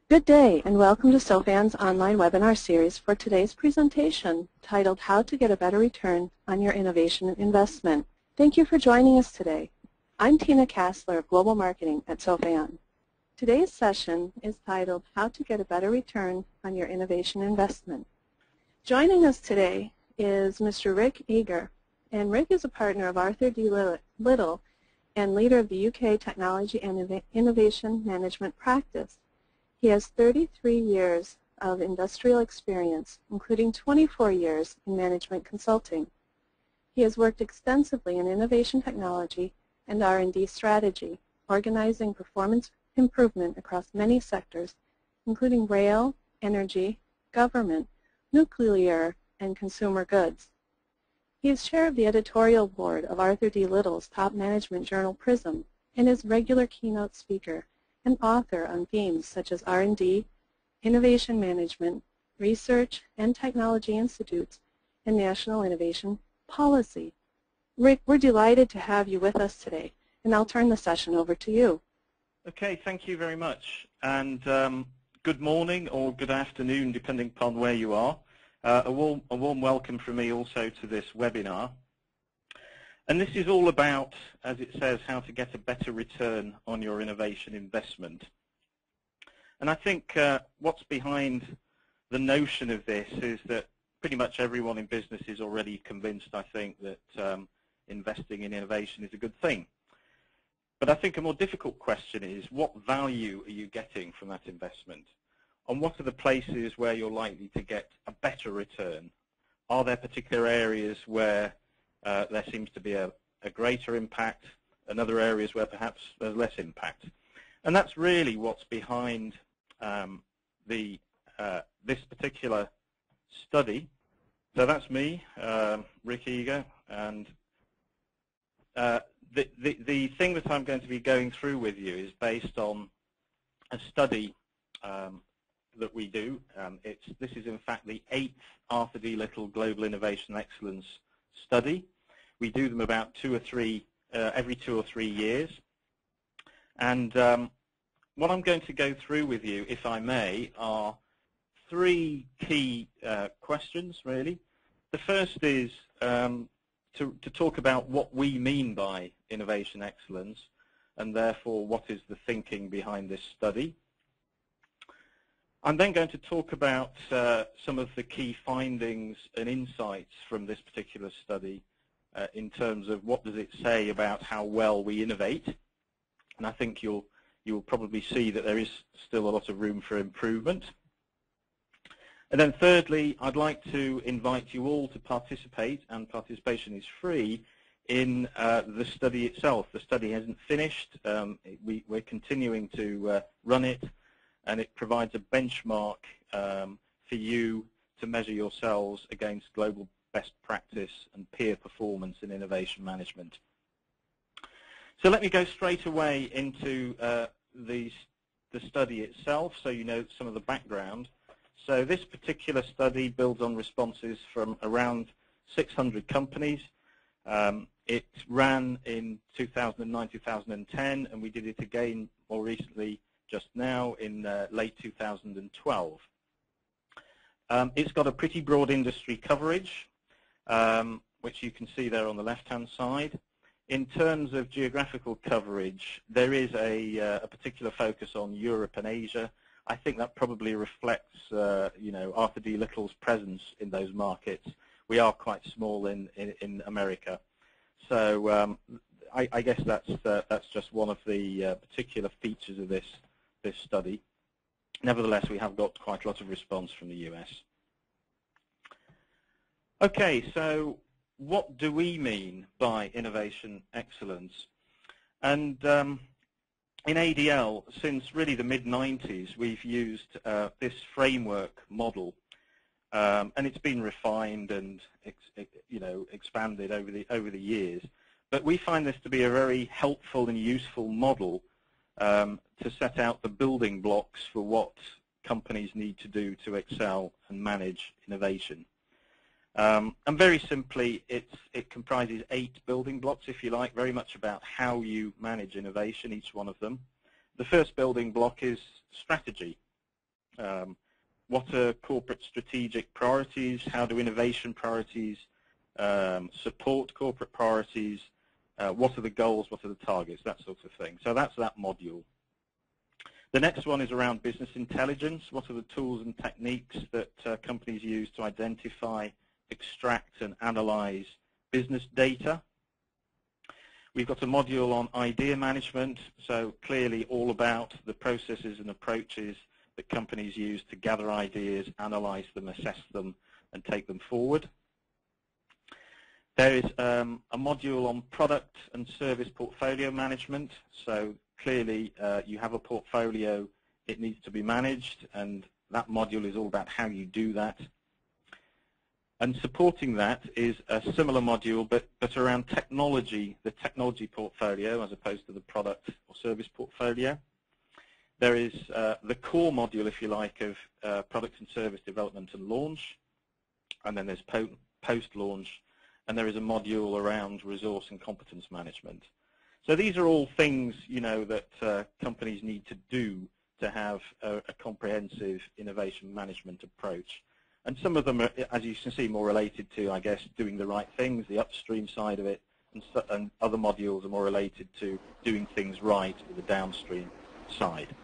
Good day and welcome to SOFAN's online webinar series for today's presentation titled How to Get a Better Return on Your Innovation Investment. Thank you for joining us today. I'm Tina Kassler of Global Marketing at SOFAN. Today's session is titled How to Get a Better Return on Your Innovation Investment. Joining us today is Mr. Rick Eager, and Rick is a partner of Arthur D. Little and leader of the UK Technology and Innovation Management practice. He has 33 years of industrial experience, including 24 years in management consulting. He has worked extensively in innovation technology and R&D strategy, organizing performance improvement across many sectors, including rail, energy, government, nuclear, and consumer goods. He is chair of the editorial board of Arthur D. Little's top management journal Prism and is regular keynote speaker and author on themes such as R&D, innovation management, research and technology institutes, and national innovation policy. Rick, we're delighted to have you with us today, and I'll turn the session over to you. Okay, thank you very much. And good morning or good afternoon, depending upon where you are. A warm welcome from me also to this webinar. And this is all about, as it says, how to get a better return on your innovation investment. And I think what's behind the notion of this is that pretty much everyone in business is already convinced, I think, that investing in innovation is a good thing. But I think a more difficult question is, what value are you getting from that investment? And what are the places where you're likely to get a better return? Are there particular areas where there seems to be a greater impact, and other areas where perhaps there's less impact? And that's really what's behind this particular study. So that's me, Rick Eager, and the thing that I'm going to be going through with you is based on a study that we do. This is in fact the 8th Arthur D. Little Global Innovation Excellence study. We do them about every 2 or 3 years. And what I'm going to go through with you, if I may, are 3 key questions, really. The first is to talk about what we mean by innovation excellence, and therefore what is the thinking behind this study. I'm then going to talk about some of the key findings and insights from this particular study in terms of what does it say about how well we innovate. And I think you'll probably see that there is still a lot of room for improvement. And then thirdly, I'd like to invite you all to participate, and participation is free, in the study itself. The study hasn't finished. We're continuing to run it, and it provides a benchmark for you to measure yourselves against global best practice and peer performance in innovation management. So let me go straight away into the study itself, so you know some of the background. So this particular study builds on responses from around 600 companies. It ran in 2009-2010, and we did it again more recently just now in late 2012. It's got a pretty broad industry coverage, which you can see there on the left-hand side. In terms of geographical coverage, there is a particular focus on Europe and Asia. I think that probably reflects, Arthur D. Little's presence in those markets. We are quite small in America, so I guess that's just one of the particular features of this study. Nevertheless, we have got quite a lot of response from the US. Okay, so what do we mean by innovation excellence? And in ADL, since really the mid-90s, we've used this framework model, and it's been refined and expanded over the years. But we find this to be a very helpful and useful model to set out the building blocks for what companies need to do to excel and manage innovation. And very simply, it comprises 8 building blocks, if you like, very much about how you manage innovation, each one of them. The first building block is strategy. What are corporate strategic priorities? How do innovation priorities support corporate priorities? What are the goals? What are the targets? That sort of thing. So that's that module. The next one is around business intelligence. What are the tools and techniques that companies use to identify, extract, and analyze business data? We've got a module on idea management, so clearly all about the processes and approaches that companies use to gather ideas, analyze them, assess them, and take them forward. There is a module on product and service portfolio management. So clearly you have a portfolio, it needs to be managed, and that module is all about how you do that. And supporting that is a similar module, but around technology, the technology portfolio as opposed to the product or service portfolio. There is the core module, if you like, of product and service development and launch, and then there's post-launch, and there is a module around resource and competence management. So these are all things, you know, that companies need to do to have a comprehensive innovation management approach. And some of them are, as you can see, more related to, I guess, doing the right things, the upstream side of it, and other modules are more related to doing things right, or the downstream side.